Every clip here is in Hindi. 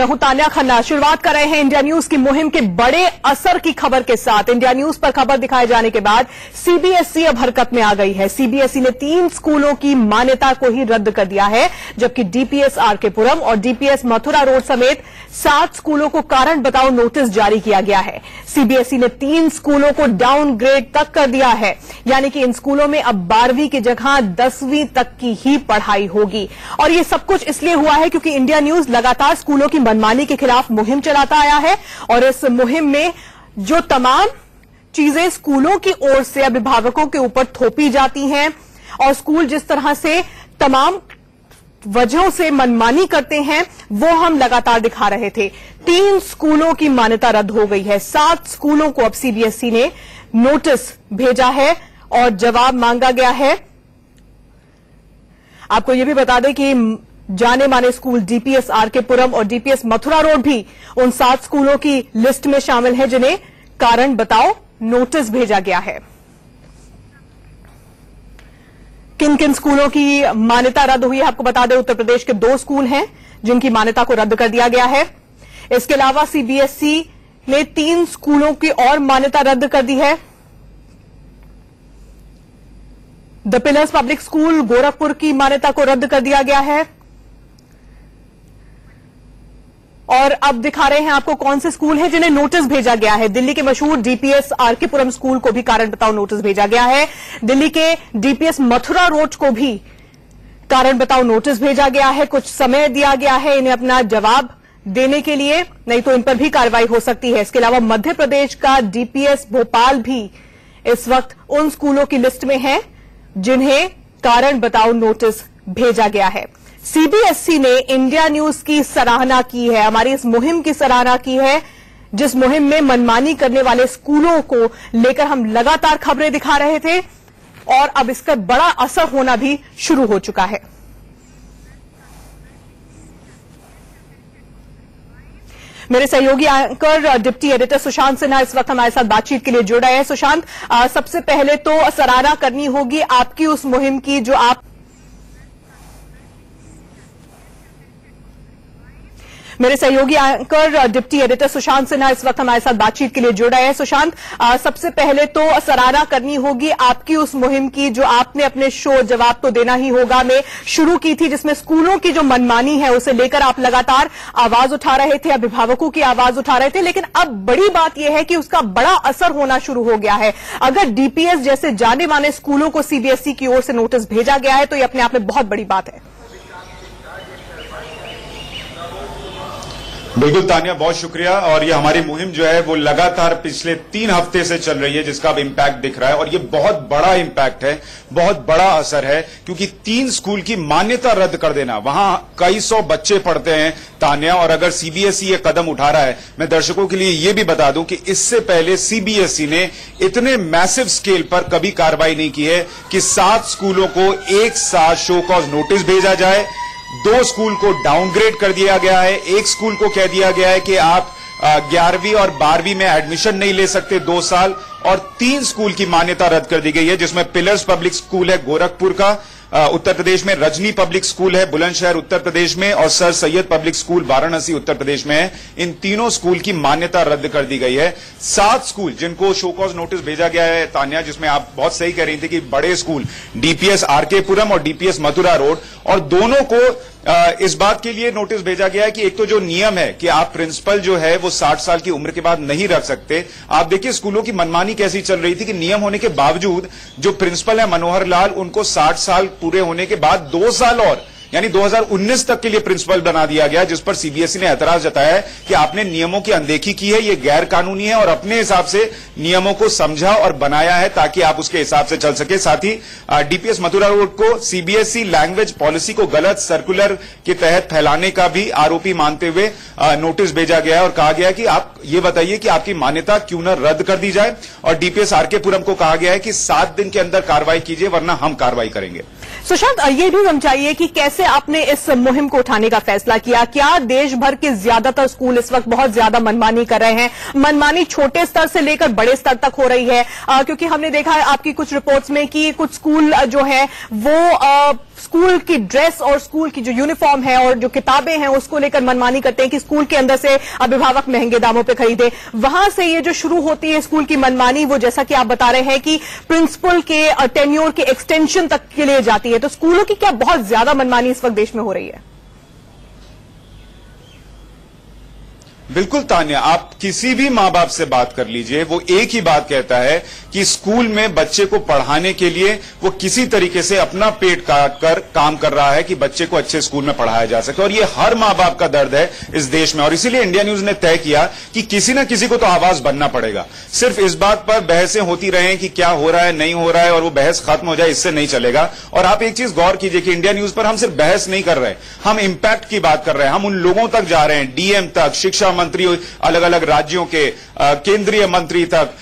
मैं हूं तान्या खन्ना। शुरुआत कर रहे हैं इंडिया न्यूज की मुहिम के बड़े असर की खबर के साथ। इंडिया न्यूज पर खबर दिखाए जाने के बाद सीबीएसई अब हरकत में आ गई है। सीबीएसई ने 3 स्कूलों की मान्यता को ही रद्द कर दिया है, जबकि डीपीएस आरकेपुरम और डीपीएस मथुरा रोड समेत 7 स्कूलों को कारण बताओ नोटिस जारी किया गया है। सीबीएसई ने 3 स्कूलों को डाउनग्रेड तक कर दिया है, यानी कि इन स्कूलों में अब 12वीं की जगह 10वीं तक की ही पढ़ाई होगी। और ये सब कुछ इसलिए हुआ है क्योंकि इंडिया न्यूज लगातार स्कूलों की मनमानी के खिलाफ मुहिम चलाता आया है और इस मुहिम में जो तमाम चीजें स्कूलों की ओर से अभिभावकों के ऊपर थोपी जाती हैं और स्कूल जिस तरह से तमाम वजहों से मनमानी करते हैं वो हम लगातार दिखा रहे थे। 3 स्कूलों की मान्यता रद्द हो गई है। 7 स्कूलों को अब सीबीएसई ने नोटिस भेजा है और जवाब मांगा गया है। आपको यह भी बता दें कि जाने माने स्कूल डीपीएस आरकेपुरम और डीपीएस मथुरा रोड भी उन 7 स्कूलों की लिस्ट में शामिल है जिन्हें कारण बताओ नोटिस भेजा गया है। किन किन स्कूलों की मान्यता रद्द हुई है आपको बता दें। उत्तर प्रदेश के 2 स्कूल हैं जिनकी मान्यता को रद्द कर दिया गया है। इसके अलावा सीबीएसई ने 3 स्कूलों की और मान्यता रद्द कर दी है। The pillars public school Gorakhpur की मान्यता को रद्द कर दिया गया है। और अब दिखा रहे हैं आपको कौन से स्कूल हैं जिन्हें नोटिस भेजा गया है। दिल्ली के मशहूर डीपीएस आरकेपुरम स्कूल को भी कारण बताओ नोटिस भेजा गया है। दिल्ली के डीपीएस मथुरा रोड को भी कारण बताओ नोटिस भेजा गया है। कुछ समय दिया गया है इन्हें अपना जवाब देने के लिए, नहीं तो इन पर भी कार्रवाई हो सकती है। इसके अलावा मध्य प्रदेश का डीपीएस भोपाल भी इस वक्त उन स्कूलों की लिस्ट में है जिन्हें कारण बताओ नोटिस भेजा गया है। सीबीएसई ने इंडिया न्यूज की सराहना की है, हमारी इस मुहिम की सराहना की है, जिस मुहिम में मनमानी करने वाले स्कूलों को लेकर हम लगातार खबरें दिखा रहे थे और अब इसका बड़ा असर होना भी शुरू हो चुका है। मेरे सहयोगी anchor deputy editor Sushant Sinha इस वक्त हमारे साथ बातचीत के लिए जुड़ रहे हैं। सुशांत, सबसे पहले तो सराहना करनी होगी आपकी उस मुहिम की जो आप मेरे सहयोगी anchor deputy editor Sushant Sinha इस वक्त हमारे साथ बातचीत के लिए जुड़ रहे हैं। सुशांत, सबसे पहले तो सराहना करनी होगी आपकी उस मुहिम की जो आपने अपने शो जवाब तो देना ही होगा में शुरू की थी, जिसमें स्कूलों की जो मनमानी है उसे लेकर आप लगातार आवाज उठा रहे थे, अभिभावकों की आवाज उठा रहे थे। लेकिन अब बड़ी बात यह है कि उसका बड़ा असर होना शुरू हो गया है। अगर डीपीएस जैसे जाने माने स्कूलों को सीबीएसई की ओर से नोटिस भेजा गया है तो यह अपने आप में बहुत बड़ी बात है। बिल्कुल तान्या, बहुत शुक्रिया। और ये हमारी मुहिम जो है वो लगातार पिछले 3 हफ्ते से चल रही है, जिसका अब इम्पैक्ट दिख रहा है और ये बहुत बड़ा इम्पैक्ट है, बहुत बड़ा असर है, क्योंकि 3 स्कूल की मान्यता रद्द कर देना, वहां कई 100 बच्चे पढ़ते हैं तान्या। और अगर सीबीएसई ये कदम उठा रहा है, मैं दर्शकों के लिए ये भी बता दूं कि इससे पहले सीबीएसई ने इतने मैसिव स्केल पर कभी कार्रवाई नहीं की है कि 7 स्कूलों को एक साथ शो कॉज नोटिस भेजा जाए। 2 स्कूल को डाउनग्रेड कर दिया गया है। 1 स्कूल को कह दिया गया है कि आप 11वीं और 12वीं में एडमिशन नहीं ले सकते 2 साल। और 3 स्कूल की मान्यता रद्द कर दी गई है, जिसमें पिलर्स पब्लिक स्कूल है गोरखपुर का उत्तर प्रदेश में, रजनी पब्लिक स्कूल है बुलंदशहर उत्तर प्रदेश में और sir Syed public school Varanasi Uttar Pradesh में है। इन तीनों स्कूल की मान्यता रद्द कर दी गई है। 7 स्कूल जिनको शो कॉज नोटिस भेजा गया है तान्या, जिसमें आप बहुत सही कह रही थी कि बड़े स्कूल डीपीएस आरकेपुरम और डीपीएस मथुरा रोड, और दोनों को इस बात के लिए नोटिस भेजा गया है कि एक तो जो नियम है कि आप प्रिंसिपल जो है वो 60 साल की उम्र के बाद नहीं रख सकते। आप देखिए स्कूलों की मनमानी कैसी चल रही थी कि नियम होने के बावजूद जो प्रिंसिपल है मनोहर लाल, उनको 60 साल पूरे होने के बाद 2 साल और यानी 2019 तक के लिए प्रिंसिपल बना दिया गया, जिस पर सीबीएसई ने ऐतराज जताया है कि आपने नियमों की अनदेखी की है, ये गैर कानूनी है और अपने हिसाब से नियमों को समझा और बनाया है ताकि आप उसके हिसाब से चल सके। साथ ही डीपीएस मथुरा रोड को सीबीएसई लैंग्वेज पॉलिसी को गलत सर्कुलर के तहत फैलाने का भी आरोपी मानते हुए नोटिस भेजा गया है और कहा गया है कि आप ये बताइए कि आपकी मान्यता क्यों न रद्द कर दी जाए। और डीपीएस आरकेपुरम को कहा गया है कि 7 दिन के अंदर कार्रवाई कीजिए वरना हम कार्रवाई करेंगे। सुशांत, ये भी समझाइए कि कैसे आपने इस मुहिम को उठाने का फैसला किया। क्या देश भर के ज्यादातर स्कूल इस वक्त बहुत ज्यादा मनमानी कर रहे हैं? मनमानी छोटे स्तर से लेकर बड़े स्तर तक हो रही है, क्योंकि हमने देखा है आपकी कुछ रिपोर्ट्स में कि कुछ स्कूल जो है वो स्कूल की ड्रेस और स्कूल की जो यूनिफॉर्म है और जो किताबें हैं उसको लेकर मनमानी करते हैं कि स्कूल के अंदर से अभिभावक महंगे दामों पे खरीदे। वहां से ये जो शुरू होती है स्कूल की मनमानी, वो जैसा कि आप बता रहे हैं कि प्रिंसिपल के टेन्योर के एक्सटेंशन तक के लिए जाती है। तो स्कूलों की क्या बहुत ज्यादा मनमानी इस वक्त देश में हो रही है? बिल्कुल तान्या, आप किसी भी माँ बाप से बात कर लीजिए, वो एक ही बात कहता है कि स्कूल में बच्चे को पढ़ाने के लिए वो किसी तरीके से अपना पेट काट कर काम कर रहा है कि बच्चे को अच्छे स्कूल में पढ़ाया जा सके। और ये हर माँ बाप का दर्द है इस देश में। और इसीलिए इंडिया न्यूज ने तय किया कि किसी न किसी को तो आवाज बनना पड़ेगा। सिर्फ इस बात पर बहसें होती रहें कि क्या हो रहा है, नहीं हो रहा है, और वो बहस खत्म हो जाए, इससे नहीं चलेगा। और आप एक चीज गौर कीजिए कि इंडिया न्यूज पर हम सिर्फ बहस नहीं कर रहे, हम इंपैक्ट की बात कर रहे हैं। हम उन लोगों तक जा रहे हैं, डीएम तक, शिक्षा मंत्री, अलग अलग राज्यों के केंद्रीय मंत्री तक,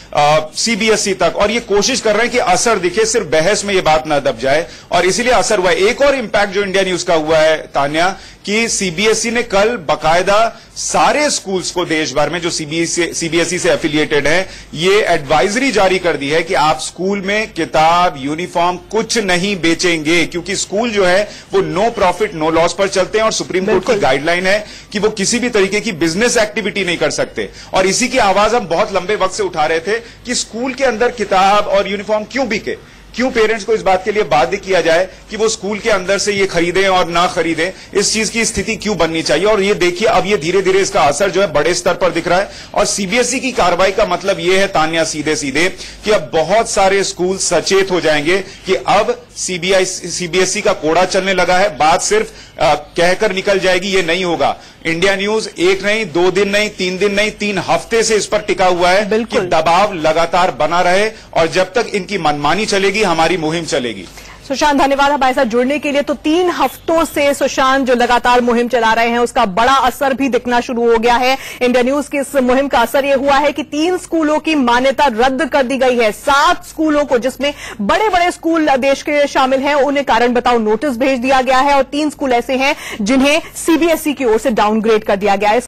सीबीएसई तक, और ये कोशिश कर रहे हैं कि असर दिखे, सिर्फ बहस में ये बात ना दब जाए। और इसीलिए असर हुआ है। एक और इंपैक्ट जो इंडिया न्यूज का हुआ है तान्या, कि सीबीएसई ने कल बाकायदा सारे स्कूल्स को देश भर में जो सीबीएसई से एफिलिएटेड हैं, ये एडवाइजरी जारी कर दी है कि आप स्कूल में किताब, यूनिफॉर्म कुछ नहीं बेचेंगे, क्योंकि स्कूल जो है वो नो प्रॉफिट नो लॉस पर चलते हैं और सुप्रीम कोर्ट की गाइडलाइन है कि वो किसी भी तरीके की बिजनेस एक्टिविटी नहीं कर सकते। और इसी की आवाज हम बहुत लंबे वक्त से उठा रहे थे कि स्कूल के अंदर किताब और यूनिफॉर्म क्यों बिके, क्यों पेरेंट्स को इस बात के लिए बाध्य किया जाए कि वो स्कूल के अंदर से ये खरीदें और ना खरीदें। इस चीज की स्थिति क्यों बननी चाहिए। और ये देखिए, अब ये धीरे धीरे इसका असर जो है बड़े स्तर पर दिख रहा है। और सीबीएसई की कार्रवाई का मतलब ये है तान्या, सीधे सीधे, कि अब बहुत सारे स्कूल सचेत हो जाएंगे कि अब सीबीएसई का कोड़ा चलने लगा है। बात सिर्फ कहकर निकल जाएगी, ये नहीं होगा। इंडिया न्यूज एक नहीं, 2 दिन नहीं, 3 दिन नहीं, 3 हफ्ते से इस पर टिका हुआ है कि दबाव लगातार बना रहे, और जब तक इनकी मनमानी चलेगी हमारी मुहिम चलेगी। सुशांत, धन्यवाद हमारे साथ जुड़ने के लिए। तो 3 हफ्तों से सुशांत जो लगातार मुहिम चला रहे हैं, उसका बड़ा असर भी दिखना शुरू हो गया है। इंडिया न्यूज की इस मुहिम का असर यह हुआ है कि 3 स्कूलों की मान्यता रद्द कर दी गई है। 7 स्कूलों को, जिसमें बड़े बड़े स्कूल देश के शामिल हैं, उन्हें कारण बताओ नोटिस भेज दिया गया है, और 3 स्कूल ऐसे हैं जिन्हें सीबीएसई की ओर से डाउनग्रेड कर दिया गया है।